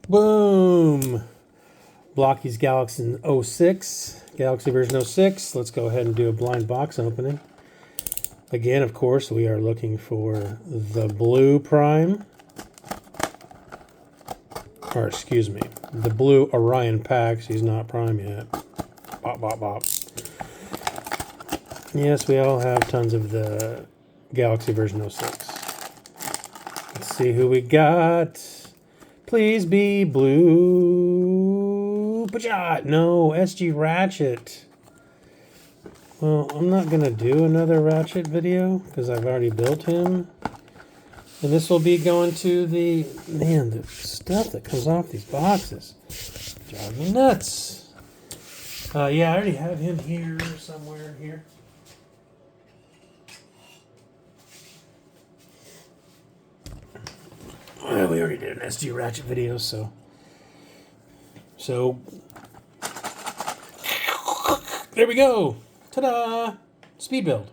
Boom! Blokees Galaxy 06, Galaxy version 06. Let's go ahead and do a blind box opening. Again, of course, we are looking for the blue prime. Or, excuse me, the blue Orion packs. He's not prime yet. Bop, bop, bop. Yes, we all have tons of the Galaxy version 06. Let's see who we got. Please be blue. Pajot. No, SG Ratchet. Well, I'm not going to do another Ratchet video because I've already built him. And this will be going to the... Man, the stuff that comes off these boxes drives me nuts. Yeah, I already have him here, somewhere here. Well, we already did an SG Ratchet video, so there we go. Ta-da! Speed build.